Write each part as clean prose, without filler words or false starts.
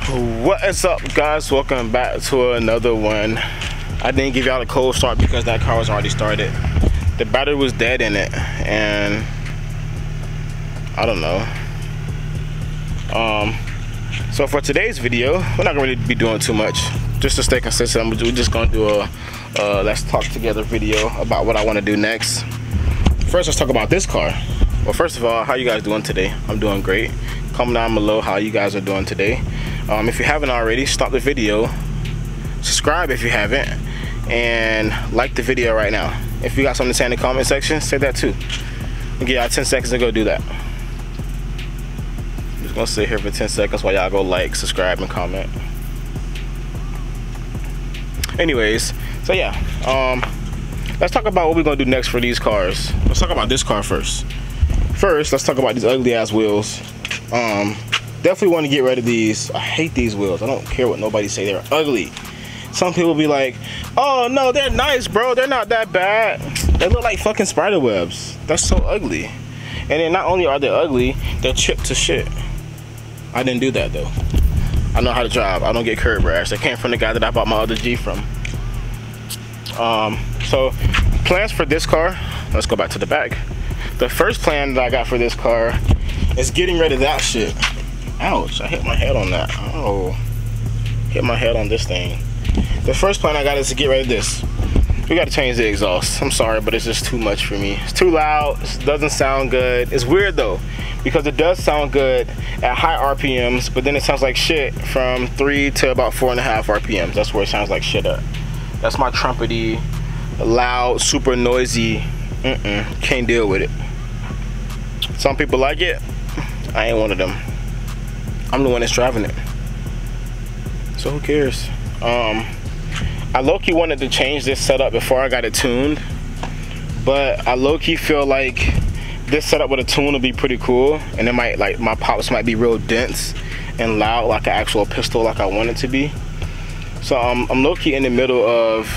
What is up, guys? Welcome back to another one. I didn't give y'all a cold start because that car was already started. The battery was dead in it, and I don't know. So for today's video, we're not gonna really be doing too much. Just to stay consistent, we're just gonna do a let's talk together video about what I want to do next. First, let's talk about this car. Well, first of all, how you guys doing today? I'm doing great. Comment down below how you guys are doing today. If you haven't already, stop the video, subscribe if you haven't, and like the video right now. If you got something to say in the comment section, say that too. I'll give y'all 10 seconds to go do that. I'm just gonna sit here for 10 seconds while y'all go like, subscribe, and comment. Anyways, so yeah, let's talk about what we're gonna do next for these cars. Let's talk about this car first. First, let's talk about these ugly ass wheels. Definitely want to get rid of these. I hate these wheels. I don't care what nobody say, they're ugly. Some people be like, oh no, they're nice, bro, they're not that bad. They look like fucking spider webs. That's so ugly. And then not only are they ugly, they're chipped to shit. I didn't do that though. I know how to drive. I don't get curb rash. That came from the guy that I bought my other G from. So plans for this car, let's go back to the back. The first plan that I got for this car is getting rid of that shit. Ouch, I hit my head on that. Oh, hit my head on this thing. The first plan I got is to get rid of this. We got to change the exhaust. I'm sorry, but it's just too much for me. It's too loud, it doesn't sound good. It's weird though, because it does sound good at high RPMs, but then it sounds like shit from 3 to about 4.5 RPMs. That's where it sounds like shit at. That's my trumpety, loud, super noisy. Can't deal with it. Some people like it. I ain't one of them. I'm the one that's driving it, so who cares? I low-key wanted to change this setup before I got it tuned, but I low-key feel like this setup with a tune will be pretty cool, and it might, like, my pops might be real dense and loud like an actual pistol like I want it to be. So I'm low-key in the middle of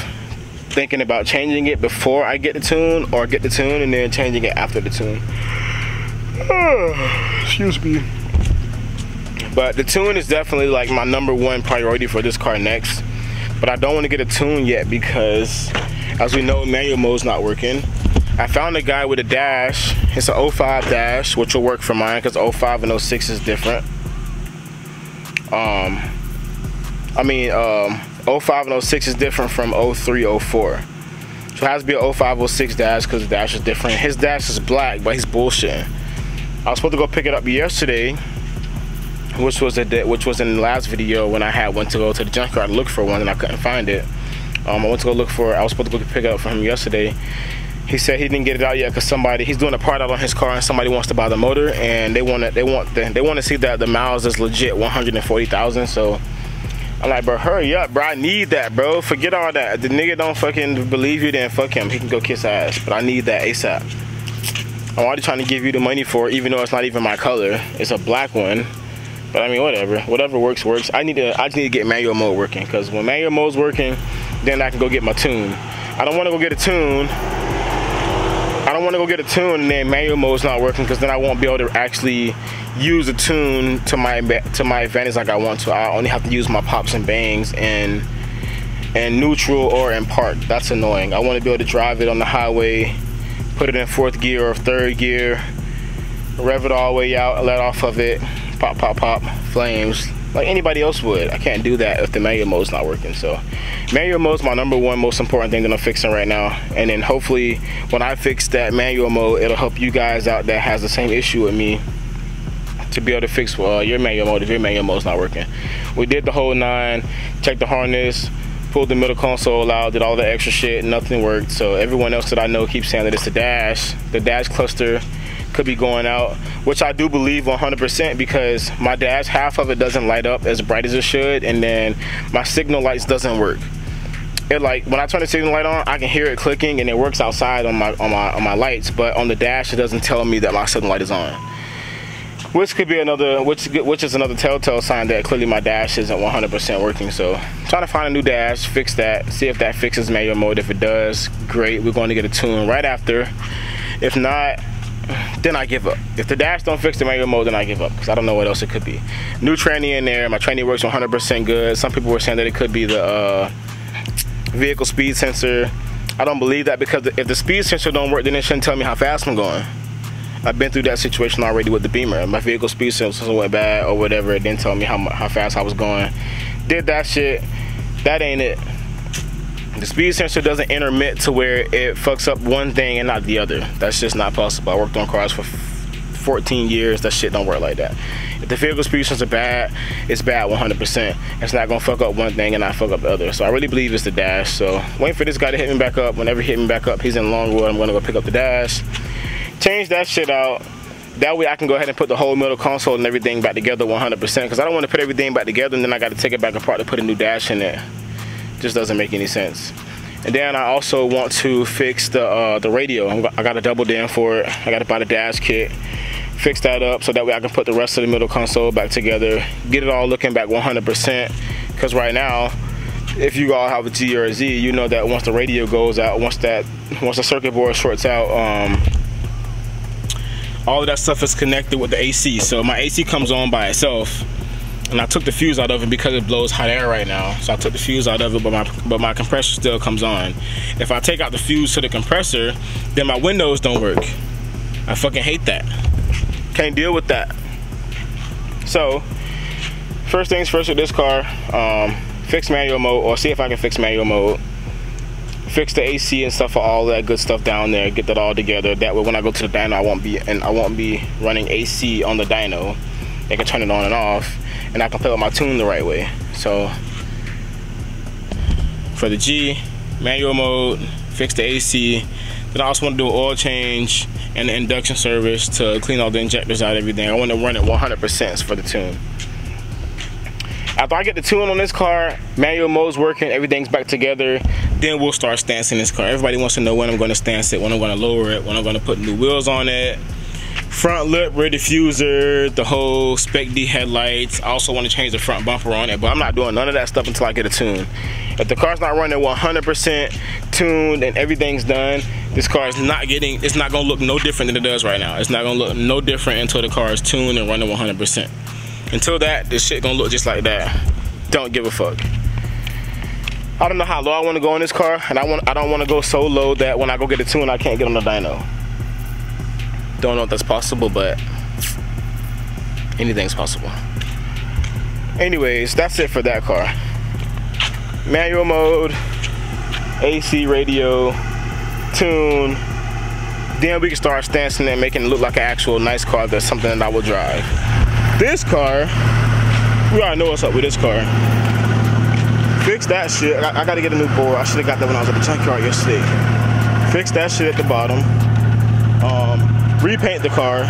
thinking about changing it before I get the tune, or get the tune and then changing it after the tune. Excuse me. But the tune is definitely like my '1 priority for this car next. But I don't want to get a tune yet because, as we know, manual mode's not working. I found a guy with a dash. It's an 05 dash, which will work for mine because 05 and 06 is different. 05 and 06 is different from 03, 04. So it has to be a 05, 06 dash because the dash is different. His dash is black, but he's bullshitting. I was supposed to go pick it up yesterday, which was in the last video when I went to go to the junkyard to look for one and I couldn't find it. I went to go look for it. I was supposed to go pick it up for him yesterday. He said he didn't get it out yet because he's doing a part out on his car and somebody wants to buy the motor, and they want to see that the miles is legit 140,000. So I'm like, bro, hurry up, bro. I need that, bro. Forget all that. If the nigga don't fucking believe you, then fuck him. He can go kiss ass. But I need that ASAP. I'm already trying to give you the money for it, even though it's not even my color. It's a black one. But I mean, whatever works. I just need to get manual mode working, because when manual mode's working, then I can go get my tune. I don't want to go get a tune. And then manual mode's not working, because then I won't be able to actually use the tune to my advantage like I want to. I only have to use my pops and bangs in neutral or in park. That's annoying. I want to be able to drive it on the highway, put it in 4th gear or 3rd gear, rev it all the way out, let off of it, pop, pop, pop, flames, like anybody else would. I can't do that if the manual mode's not working. So manual mode's my #1 most important thing that I'm fixing right now. And then hopefully when I fix that manual mode, it'll help you guys out that has the same issue with me to be able to fix your manual mode if your manual mode's not working. We did the whole 9, checked the harness, pulled the middle console out, did all the extra shit, nothing worked. So everyone else that I know keeps saying that it's the dash cluster could be going out, which I do believe 100%, because my dash, half of it doesn't light up as bright as it should, and then my signal lights doesn't work. It, like, when I turn the signal light on, I can hear it clicking and it works outside on my lights, but on the dash it doesn't tell me that my signal light is on, which could be which is another telltale sign that clearly my dash isn't 100% working. So I'm trying to find a new dash, fix that, see if that fixes manual mode. If it does, great, we're going to get a tune right after. If not, then I give up. If the dash don't fix the manual mode, then I give up, because I don't know what else it could be. New tranny in there. My tranny works 100% good. Some people were saying that it could be the vehicle speed sensor. I don't believe that, because if the speed sensor don't work, then it shouldn't tell me how fast I'm going. I've been through that situation already with the Beamer. My vehicle speed sensor went bad or whatever. It didn't tell me how fast I was going. Did that shit. That ain't it. The speed sensor doesn't intermit to where it fucks up one thing and not the other. That's just not possible. I worked on cars for 14 years. That shit don't work like that. If the vehicle speed sensor bad, it's bad 100%. It's not gonna fuck up one thing and not fuck up the other. So I really believe it's the dash. So waiting for this guy to hit me back up. Whenever he hit me back up, he's in Longwood. I'm gonna go pick up the dash, change that shit out. That way I can go ahead and put the whole middle console and everything back together 100%. Because I don't want to put everything back together and then I got to take it back apart to put a new dash in there. Just doesn't make any sense. And then I also want to fix the radio. I got a double DIN for it. I got to buy the dash kit, fix that up so that way I can put the rest of the middle console back together, get it all looking back 100%. Because right now, if you all have a G or a Z, you know that once the radio goes out, once the circuit board shorts out, all of that stuff is connected with the AC. So my AC comes on by itself, and I took the fuse out of it because it blows hot air right now. So I took the fuse out of it, but my compressor still comes on. If I take out the fuse to the compressor, then my windows don't work. I fucking hate that. Can't deal with that. So first things first with this car, fix manual mode, or see if I can fix manual mode. Fix the AC and stuff for all that good stuff down there. Get that all together. That way, when I go to the dyno, I won't be running AC on the dyno. I can turn it on and off, and I can play with my tune the right way. So for the G, manual mode, fix the AC. Then I also want to do an oil change and the induction service to clean all the injectors out, everything. I want to run it 100% for the tune. After I get the tune on this car, manual mode's working, everything's back together, then we'll start stancing this car. Everybody wants to know when I'm going to stance it, when I'm going to lower it, when I'm going to put new wheels on it. Front lip, rear diffuser, the whole Spec D headlights. I also want to change the front bumper on it, but I'm not doing none of that stuff until I get a tune. If the car's not running 100% tuned and everything's done, this car is it's not going to look no different than it does right now. It's not going to look no different until the car is tuned and running 100%. Until that, this shit gonna look just like that. Don't give a fuck. I don't know how low I want to go in this car, and I don't want to go so low that when I go get a tune, I can't get on the dyno. Don't know if that's possible, but anything's possible. Anyways, that's it for that car. Manual mode, AC, radio, tune. Then we can start stancing it and making it look like an actual nice car. That's something that I will drive. This car, we already know what's up with this car. Fix that shit. I gotta get a new board. I should have got that when I was at the junkyard yesterday. Fix that shit at the bottom. Repaint the car.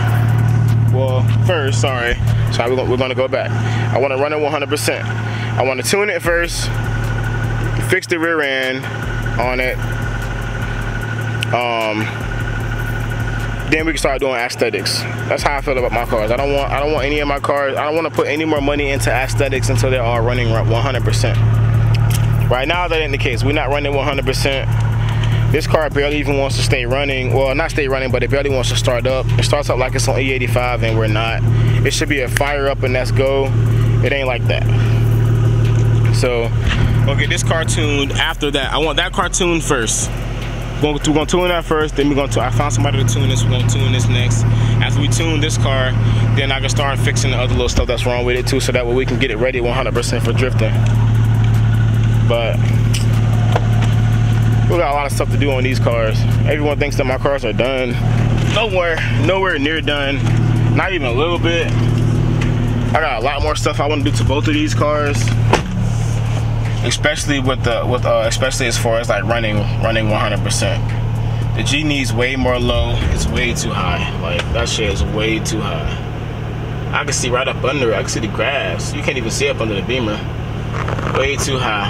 Well, first, sorry, we're gonna go back. I wanna run it 100%. I wanna tune it first, fix the rear end on it. Then we can start doing aesthetics. That's how I feel about my cars. I don't want any of my cars. I don't want to put any more money into aesthetics until they're all running 100%. Right now, that ain't the case. We're not running 100%. This car barely even wants to stay running. Well, not stay running, but it barely wants to start up. It starts up like it's on E85, and we're not. It should be a fire up and let's go. It ain't like that. So we'll get this car tuned. After that, I want that car tuned first. We're gonna tune that first, then I found somebody to tune this, we're gonna tune this next. After we tune this car, then I can start fixing the other little stuff that's wrong with it too, so that way we can get it ready 100% for drifting. But we got a lot of stuff to do on these cars. Everyone thinks that my cars are done. Nowhere near done, not even a little bit. I got a lot more stuff I wanna do to both of these cars. Especially especially as far as like running 100%. The G needs way more low. It's way too high. Like that shit is way too high. I can see right up under it. I can see the grass. You can't even see up under the Beamer. Way too high.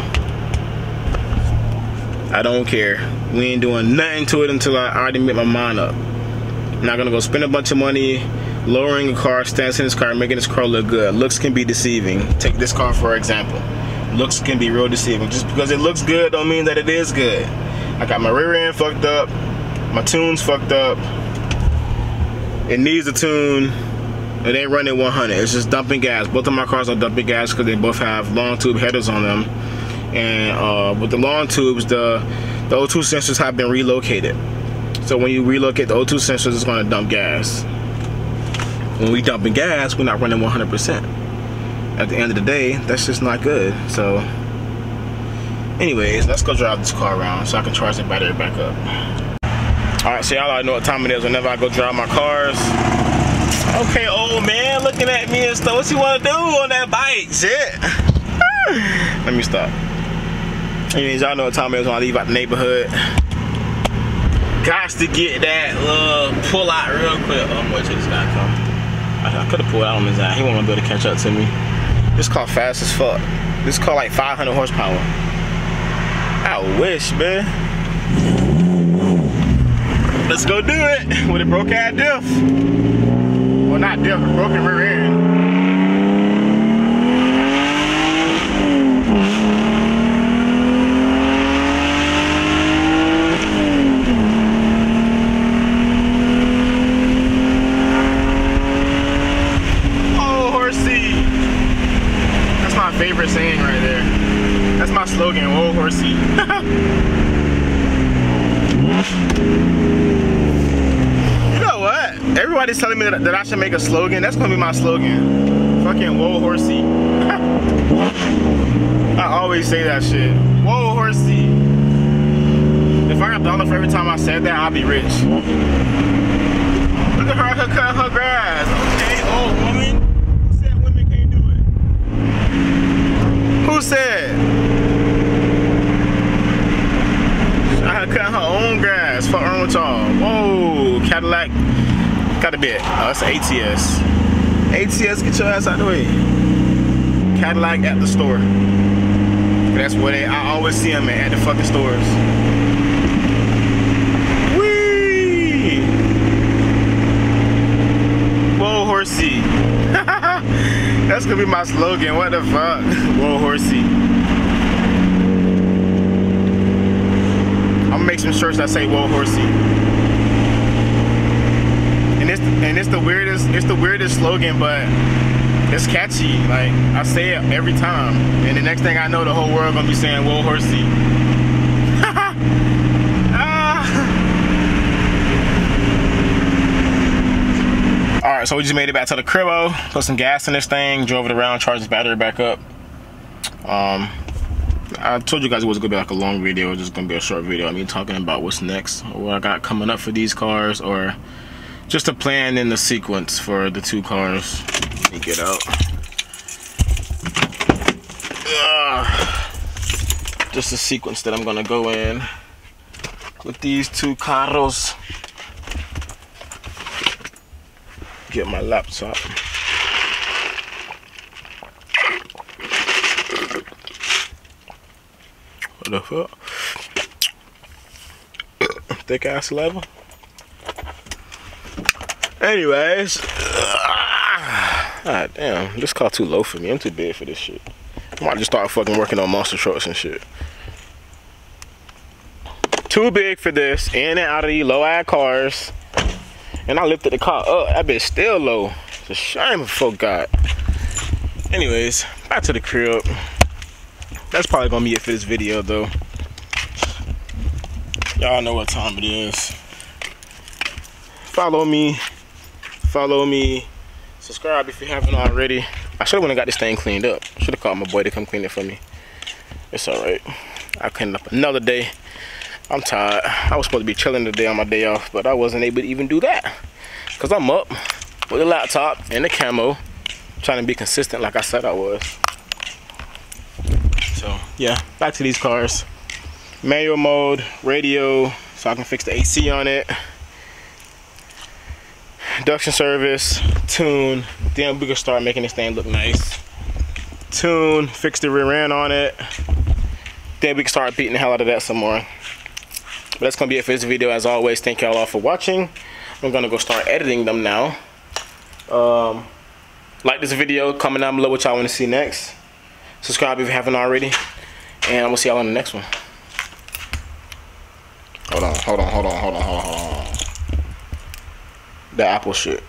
I don't care. We ain't doing nothing to it until I already made my mind up. I'm not gonna go spend a bunch of money lowering a car, stancing this car, making this car look good. Looks can be deceiving. Take this car for example. Looks can be real deceiving. Just because it looks good don't mean that it is good. I got my rear end fucked up, my tunes fucked up, It needs a tune. It ain't running 100. It's just dumping gas. Both of my cars are dumping gas because they both have long tube headers on them. And with the long tubes, the O2 sensors have been relocated. So when you relocate the O2 sensors, it's going to dump gas. When we dumping gas, we're not running 100%. At the end of the day, that's just not good. So anyways, let's go drive this car around so I can charge the battery back up. Alright, so y'all already know what time it is whenever I go drive my cars. Okay, old man looking at me and stuff. What you want to do on that bike? Shit. Let me stop. Anyways, y'all know what time it is when I leave out the neighborhood. Gots to get that pull out real quick. Oh, I'm waiting till this guy come. I could have pulled out on his eye. He won't be able to catch up to me. This car fast as fuck. This car like 500 horsepower. I wish, man. Let's go do it with a broke ass diff. Well, not diff, a broken rear end. Favorite saying right there. That's my slogan, whoa horsey. You know what? Everybody's telling me that I should make a slogan. That's gonna be my slogan. Fucking whoa horsey. I always say that shit. Whoa horsey. If I got $1 for every time I said that, I'll be rich. Look at her cutting her grass. Okay, old woman. Who said? I had cut her own grass. Fuck wrong with y'all. Whoa, Cadillac. Gotta be it. Oh, it's an ATS. ATS, get your ass out of the way. Cadillac at the store. That's where I always see them at the fucking stores. Whee! Whoa, horsey. That's gonna be my slogan. What the fuck? Whoa, horsey. I'm gonna make some shirts that say whoa, horsey. And it's the weirdest slogan, but it's catchy. Like, I say it every time. And the next thing I know, the whole world gonna be saying whoa, horsey. Alright, so we just made it back to the cribbo, put some gas in this thing, drove it around, charged the battery back up. I told you guys it was gonna be like a long video, it's just gonna be a short video. I mean, talking about what's next, or what I got coming up for these cars, or just a plan in the sequence for the two cars. Let me get out. Just a sequence that I'm gonna go in with these two carros. Get my laptop. What the fuck? Thick ass level. Anyways, god damn, this car too low for me. I'm too big for this shit. I might just start fucking working on monster trucks and shit. Too big for this, in and out of these low ass cars. And I lifted the car up. That bitch still low. It's a shame for God. Anyways, back to the crib. That's probably gonna be it for this video though. Y'all know what time it is. Follow me. Subscribe if you haven't already. I should have went and got this thing cleaned up. Should have called my boy to come clean it for me. It's alright. I'll clean it up another day. I'm tired. I was supposed to be chilling today on my day off, but I wasn't able to even do that. Because I'm up with the laptop and the camo, trying to be consistent like I said I was. So, yeah, back to these cars. Manual mode, radio, so I can fix the AC on it. Induction service, tune. Then we can start making this thing look nice. Tune, fix the rear end on it. Then we can start beating the hell out of that some more. But that's gonna be it for this video. As always, thank y'all all for watching. I'm gonna go start editing them now. Like this video, comment down below what y'all want to see next. Subscribe if you haven't already, and I'm gonna see y'all on the next one. Hold on. the Apple shit.